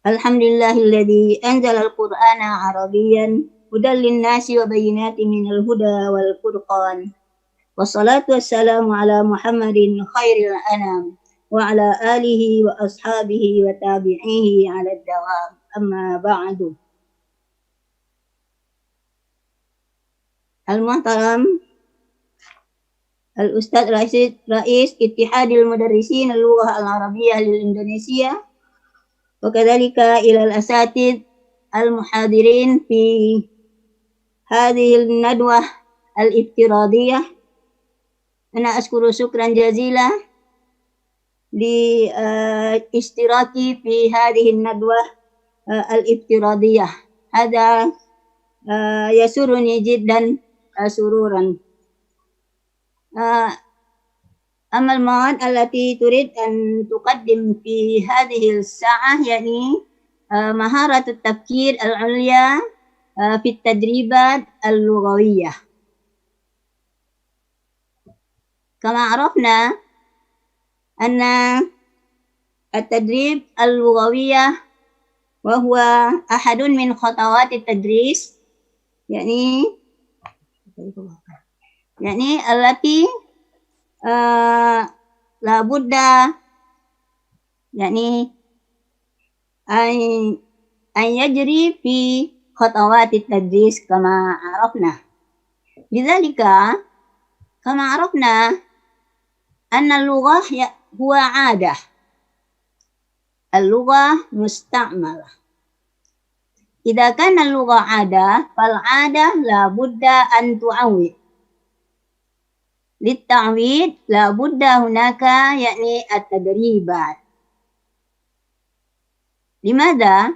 Alhamdulillahilladzi anzalal Qur'ana Arabiyyan hudan lin-nasi wa bayyinatin minal huda wal furqan. Wassalatu wassalamu ala Muhammadin khairil anam wa ala alihi wa ashabihi wa tabi'ihi ala dawam. Amma ba'du. Al-Muhtaram Al-Ustadz Rais Ittihadil Mudarrisin Al-Lughah Al-Arabiyyah Lil-Indonesia wa kadzalika ila al-asatidz al-muhadirin fi hadhihi an-nadwah al-iftiradiyah. Ana ashkuru syukran jazila li ishtiraki fi hadhihi an-nadwah al-iftiradiyah. Hadha yasuruni jiddan sururan. أما المواد التي تريد أن تقدم في هذه الساعة يعني مهارة التفكير العليا في التدريبات اللغوية. كما عرفنا أن التدريب اللغوية وهو أحد من خطوات التدريس يعني التي لا بد يعني أن يجري في خطوات التدريس كما عرفنا. لذلك كما عرفنا أن اللغة هو عادة، اللغة مستعملة. إذا كان اللغة عادة فالعادة لا بد أن تعود. للتعويد لا بد هناك يعني التدريبات. لماذا؟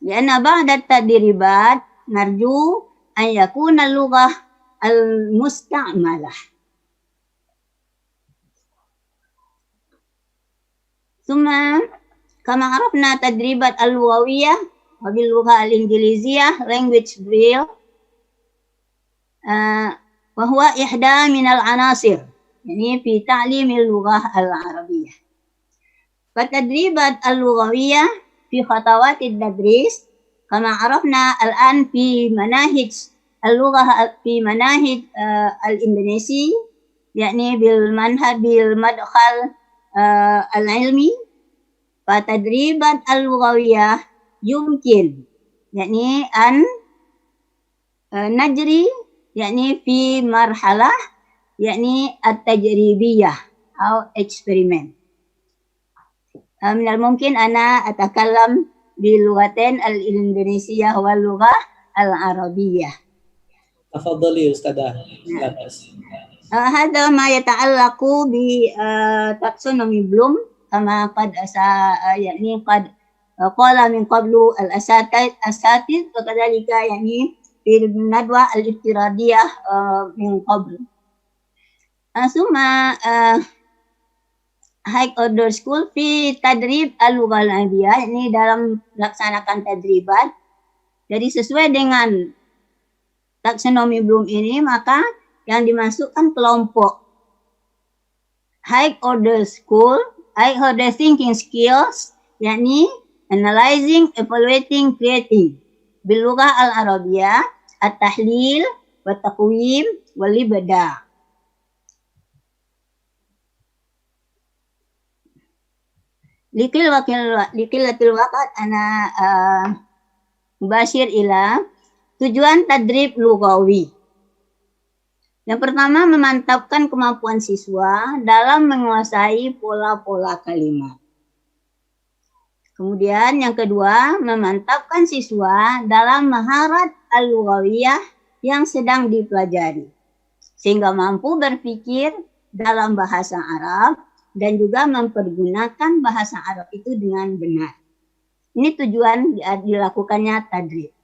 لأن بعد التدريبات نرجو أن يكون اللغة المستعملة. ثم كما عرفنا تدريبات اللغوية وباللغة الإنجليزية language drill وهو إحدى من العناصر يعني في تعليم اللغة العربية. فالتدريبات اللغوية في خطوات التدريس كما عرفنا الآن في مناهج اللغة في مناهج الإندونيسي يعني بالمدخل العلمي. فالتدريبات اللغوية يمكن يعني أن نجري يعني في مرحلة يعني التجريبية أو experiment. من الممكن أنا أتكلم باللغتين الإندونيسية واللغة العربية. تفضلي أستاذة. هذا ما يتعلق بتاكسونومي بلوم كما قد يعني قد قال من قبل الأساتذة وكذلك يعني في الندوة الافتراضية من قبل. ثم high order school في تدريب اللغة العربية ini dalam melaksanakan tadribat. Jadi sesuai dengan taksonomi Bloom ini maka yang dimasukkan kelompok high order school, high order thinking skills yakni analyzing, evaluating, creating باللغة العربية التحليل والتقويم والإبداع. Liqillatil waqt ana mubashir ila tujuan tadrib lughawi. Yang pertama memantapkan kemampuan siswa dalam menguasai pola-pola kalimat. Kemudian yang kedua, memantapkan siswa dalam maharat al-lughawiyah yang sedang dipelajari. Sehingga mampu berpikir dalam bahasa Arab dan juga mempergunakan bahasa Arab itu dengan benar. Ini tujuan dilakukannya tadrib.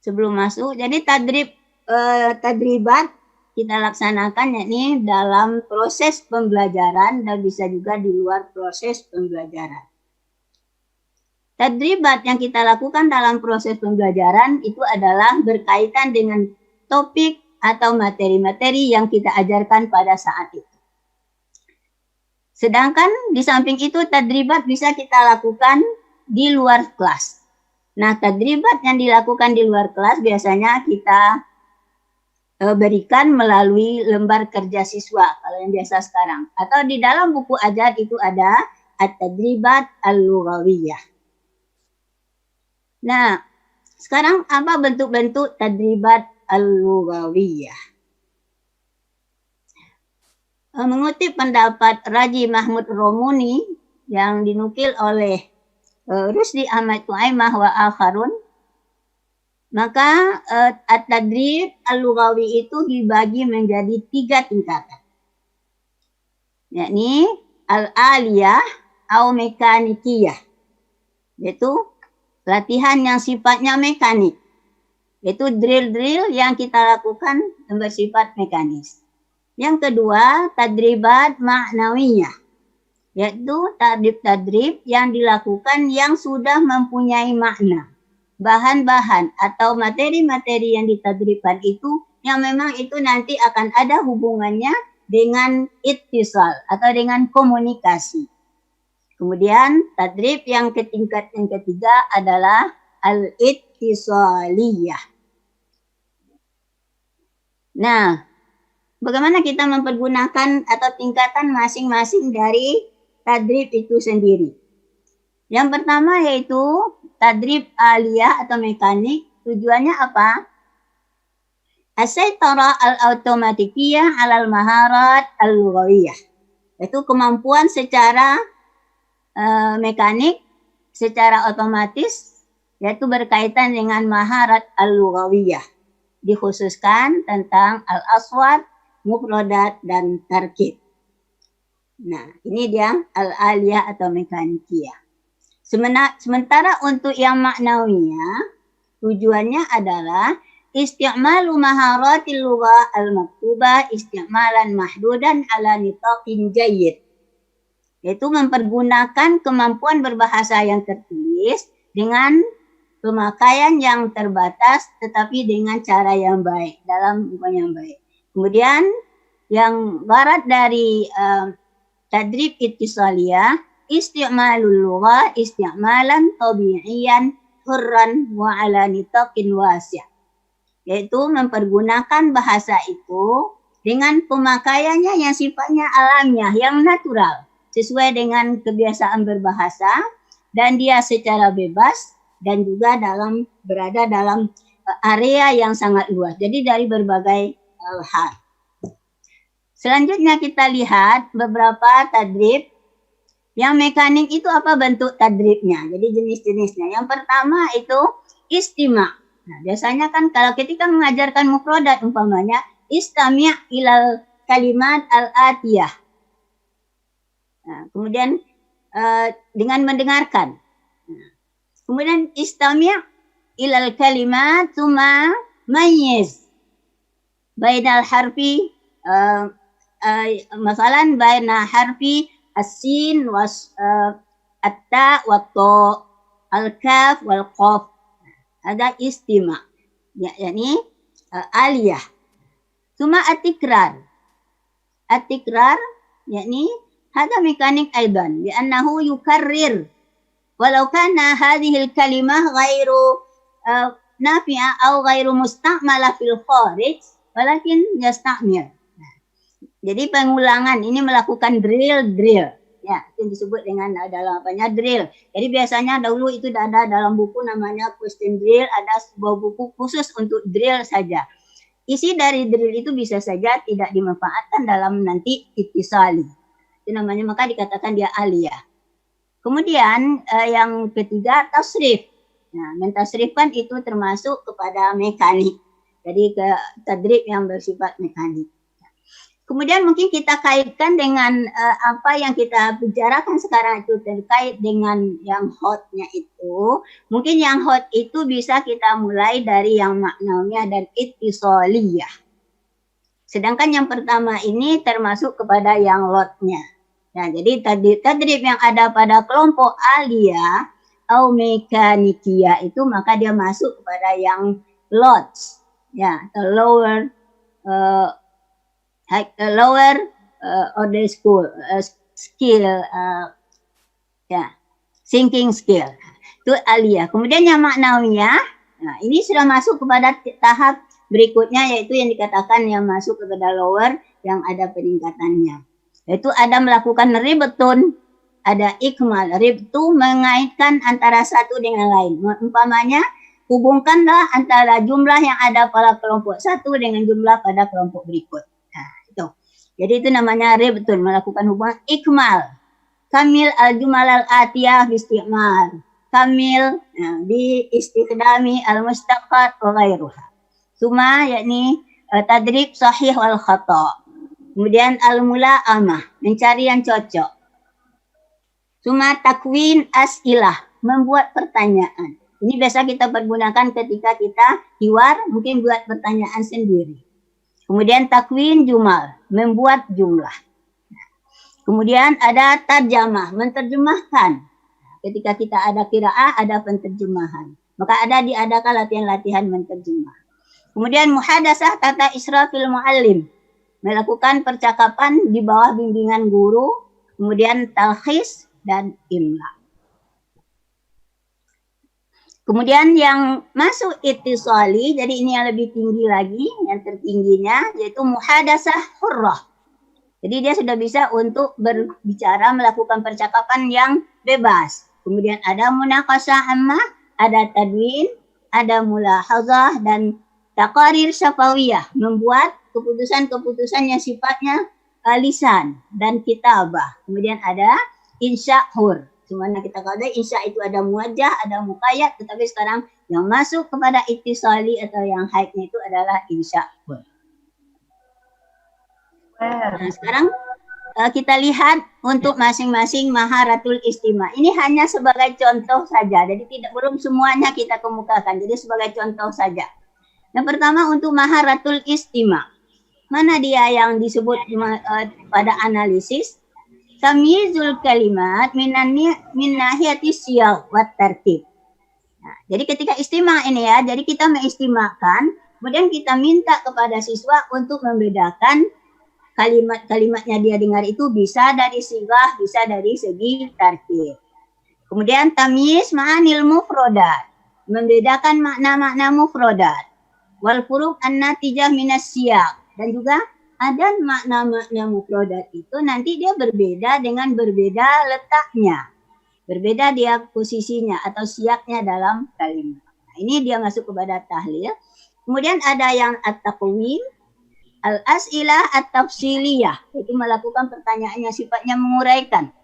Sebelum masuk, jadi tadribat kita laksanakan yakni dalam proses pembelajaran dan bisa juga di luar proses pembelajaran. Tadribat yang kita lakukan dalam proses pembelajaran itu adalah berkaitan dengan topik atau materi-materi yang kita ajarkan pada saat itu. Sedangkan di samping itu tadribat bisa kita lakukan di luar kelas. Nah, tadribat yang dilakukan di luar kelas biasanya kita berikan melalui lembar kerja siswa kalau yang biasa sekarang. Atau di dalam buku ajar itu ada at-tadribat al-lughawiyah. Nah, sekarang apa bentuk-bentuk tadribat al-lughawiyah? Mengutip pendapat Raji Mahmud Romuni yang dinukil oleh Rusdi Ahmad Tuaimah wa akharun, maka at-tadrib al-lughawi itu dibagi menjadi 3 tingkatan. Yakni al-aliyah atau mekanikiyah, yaitu latihan yang sifatnya mekanik, yaitu drill-drill yang kita lakukan yang bersifat mekanis. Yang kedua, tadribat ma'nawiyah, yaitu tadrib-tadrib yang dilakukan yang sudah mempunyai makna. Bahan-bahan atau materi-materi yang ditadribkan itu yang memang itu nanti akan ada hubungannya dengan ittisal atau dengan komunikasi. Kemudian tadrib yang tingkat yang ketiga adalah al-ittisaliyah. Nah, bagaimana kita mempergunakan atau tingkatan masing-masing dari tadrib itu sendiri? Yang pertama yaitu tadrib aliyah atau mekanik. Tujuannya apa? As-saytara al-automatikiyah alal maharat al-lughawiyah. Yaitu kemampuan secara mekanik, secara otomatis, yaitu berkaitan dengan maharat al-lughawiyah. Dikhususkan tentang al-aswat, mufradat, dan tarkib. Nah, ini dia al-aliyah atau mekanikiyah. Sementara untuk yang maknawiyah, tujuannya adalah isti'malu maharatil lughah al-maktubah isti'malan mahdudan ala nitaqin jayyid. Yaitu mempergunakan kemampuan berbahasa yang tertulis dengan pemakaian yang terbatas tetapi dengan cara yang baik, dalam hubungan yang baik. Kemudian yang barat dari tadrib ittisaliyah, isti'malul lughah isti'malan tabi'iyan hurran wa ala nitaqin wasi'. Yaitu mempergunakan bahasa itu dengan pemakaiannya yang sifatnya alamiah, yang natural, sesuai dengan kebiasaan berbahasa, dan dia secara bebas dan juga berada dalam area yang sangat luas. Jadi dari berbagai hal. Selanjutnya kita lihat beberapa tadrib. Yang mekanik itu apa bentuk tadribnya? Jadi jenis-jenisnya. Yang pertama itu istima'. Nah, biasanya kan kalau ketika mengajarkan mufradat umpamanya istami' ilal kalimat al-atiyah. Nah, kemudian dengan mendengarkan. Nah, kemudian istami' ilal kalimat tsumma mayyiz bainal harfi masalan baina harfi as-sin was at-ta wa ta al-kaf wal qaf. Ada istima', yakni aliyah. Cuma at-tikrar. At-tikrar yakni hada mekanik aidan, li'annahu yukarrir walau kana hadhihi al-kalimah ghairu nafi'a aw ghairu musta'mala fil kharij walakin yasta'mir. Jadi pengulangan ini melakukan drill. Ya, itu disebut dengan dalam apanya drill. Jadi biasanya dahulu itu ada dalam buku namanya question drill, ada sebuah buku khusus untuk drill saja. Isi dari drill itu bisa saja tidak dimanfaatkan dalam nanti ittisali. Itu namanya maka dikatakan dia aliyah. Kemudian yang ketiga tasrif. Nah, mentasrifkan itu termasuk kepada mekanik. Jadi ke tadrib yang bersifat mekanik. Kemudian mungkin kita kaitkan dengan apa yang kita bicarakan sekarang itu terkait dengan yang hotnya itu. Mungkin yang hot itu bisa kita mulai dari yang maknanya dan ittisaliyah. Sedangkan yang pertama ini termasuk kepada yang lotnya. Nah, jadi tadrib yang ada pada kelompok aliyah atau mekanikiyah itu maka dia masuk kepada yang lots, ya, atau lower order school skill, thinking skill. Itu aliyah. Kemudian yang maknawiyah, nah ini sudah masuk kepada tahap berikutnya, yaitu yang dikatakan yang masuk kepada lower, yang ada peningkatannya. Yaitu ada melakukan ribtun, ada ikmal. Rib itu mengaitkan antara satu dengan lain. Umpamanya, hubungkanlah antara jumlah yang ada pada kelompok satu dengan jumlah pada kelompok berikut. Nah, itu. Jadi itu namanya ribtun, melakukan hubungan. Ikmal. Kamil al-jumal al-atiyah bistiqmal. Kamil bi istikdami al-mustaqat wa ghairuha. Suma yakni tadrib sahih wal khata'. Kemudian al-mula'amah, mencari yang cocok. Suma takwin as'ilah, membuat pertanyaan. Ini biasa kita pergunakan ketika kita hiwar, mungkin buat pertanyaan sendiri. Kemudian takwin jumal, membuat jumlah. Kemudian ada tarjamah, menterjemahkan. Ketika kita ada qiraah, ada penterjemahan. Maka diadakan latihan-latihan menterjemah. Kemudian muhadasah tata israfil muallim, melakukan percakapan di bawah bimbingan guru. Kemudian talkhis dan imla. Kemudian yang masuk ittisali, jadi ini yang lebih tinggi lagi, yang tertingginya, yaitu muhadasah hurrah. Jadi dia sudah bisa untuk berbicara, melakukan percakapan yang bebas. Kemudian ada munaqashah ammah, ada tadwin, ada mulahazah, dan taqarir syafawiyah, membuat keputusan-keputusan yang sifatnya lisan dan kitabah. Kemudian ada insya hur. Cuma kita kata insya itu ada muwajjah, ada muqayyad, tetapi sekarang yang masuk kepada ittisali atau yang haidnya itu adalah insya hur. Nah, sekarang kita lihat untuk masing-masing maharatul istima. Ini hanya sebagai contoh saja. Jadi belum semuanya kita kemukakan. Jadi sebagai contoh saja. Yang pertama untuk maharatul istima. Mana dia yang disebut pada analisis? Tamyizul kalimat min nahiyati siyaq wa tartib. Nah, jadi ketika istima ini ya, jadi kita mengistimakan, kemudian kita minta kepada siswa untuk membedakan kalimat-kalimatnya dia dengar itu bisa dari sigah, bisa dari segi tartib. Kemudian tamyiz ma'anil mufrodat, membedakan makna-makna mufrodat. Wal furuq an-natijah minas siyaq, dan juga ada makna-makna mufrodat itu nanti dia berbeda dengan berbeda letaknya. Berbeda dia posisinya atau siyaqnya dalam kalimat. Nah, ini dia masuk kepada tahlil. Kemudian ada yang at-taqwim, al-as'ilah at-tafsiliyah, itu melakukan pertanyaan yang sifatnya menguraikan.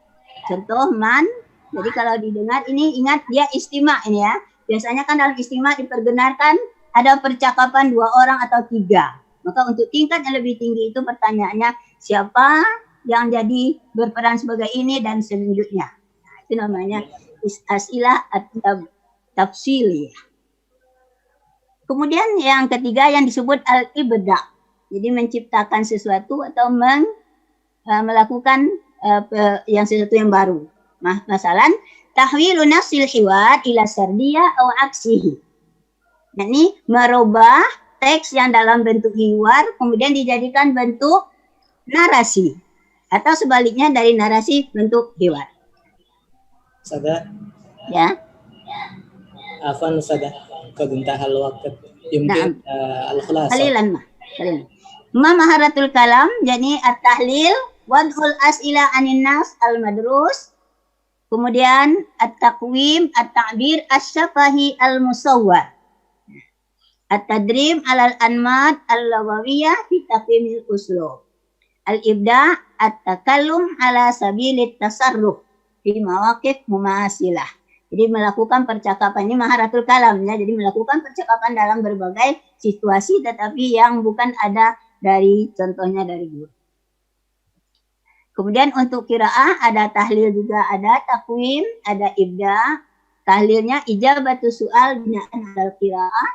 Contoh man, jadi kalau didengar ini ingat dia istima ini ya. Biasanya kan dalam istima diperdengarkan ada percakapan 2 orang atau 3. Maka untuk tingkat yang lebih tinggi itu pertanyaannya siapa yang jadi berperan sebagai ini dan selanjutnya. Nah, itu namanya as'ilah at-tafsiliyah. Kemudian yang ketiga yang disebut al-ibda'. Jadi menciptakan sesuatu atau melakukan yang sesuatu yang baru. Masalan, tahwilu nafsil hiwar ila sardiyah atau aksihi. Nah, ini merubah teks yang dalam bentuk hiwar kemudian dijadikan bentuk narasi. Atau sebaliknya dari narasi bentuk hiwar. Sada? Ya. Afan sada. Qad intahal waqt. Yumkin al-khulasa. Qalilan mah. Maharatul kalam, jadi at-tahlil, wadhul as'ila anin nas al-madrus, kemudian at-taqwim, at-ta'bir, as-syafahi al-musawwar, at-tadrim alal anmat al-lawawiyah fi taqwimil uslub, al-ibda' at-takallum ala sabilit tasarruf fi mawaqif mumasilah. Jadi melakukan percakapan, ini maharatul kalam ya, jadi melakukan percakapan dalam berbagai situasi tetapi yang bukan ada dari contohnya dari guru. Kemudian untuk qiraah ada tahlil juga, ada takwim, ada ibda. Tahlilnya ijabatu su'al bina'an alal qiraah.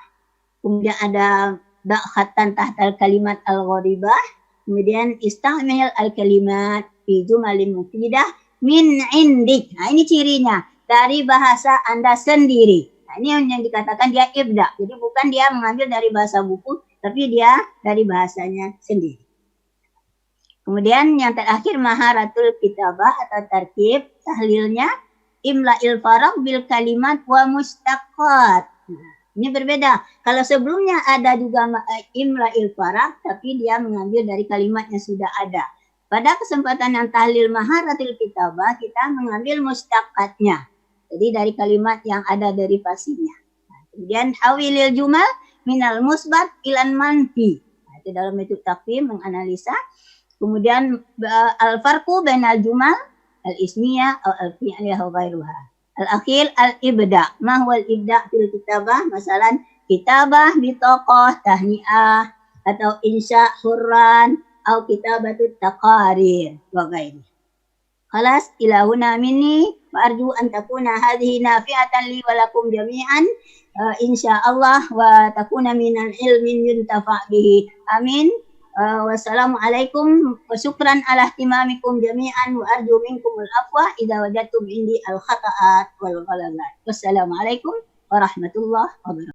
Kemudian ada da'khatan tahtal kalimat al-gharibah. Kemudian istamil al-kalimat fi jumalin mufidah min indik. Nah, ini cirinya dari bahasa Anda sendiri. Nah, ini yang dikatakan dia ibda. Jadi bukan dia mengambil dari bahasa buku, tapi dia dari bahasanya sendiri. Kemudian yang terakhir maharatul kitabah atau tarkib, tahlilnya imla'il faraq bil kalimat wa mustaqat. Ini berbeda. Kalau sebelumnya ada juga imla'il faraq, tapi dia mengambil dari kalimat yang sudah ada. Pada kesempatan yang tahlil maharatul kitabah, kita mengambil mustaqatnya. Jadi dari kalimat yang ada derivasinya. Kemudian hawilil jumal minal musbat ilan manfi. Itu dalam metode takfim menganalisa. Kemudian al-farqu bainal jumal al-ismiyah atau al-fi'liyah wa ghairuha. Al-akhir al-ibda. Ma huwa al-ibda fil kitabah? Masalan kitabah bitaqah tahni'ah atau insya hurran atau kitabatut taqarir wa ghairuha. Khalas ila huna minni wa arju an takuna hadhihi nafi'atan li wa lakum jami'an insyaallah wa takuna minal ilmin yuntafa' bihi. Amin. Wassalamualaikum wa syukran ala ihtimamikum jami'an wa arju minkumul afwa idza wajadtum indi al khata'at wal ghalalat. Wassalamualaikum warahmatullahi wabarakatuh.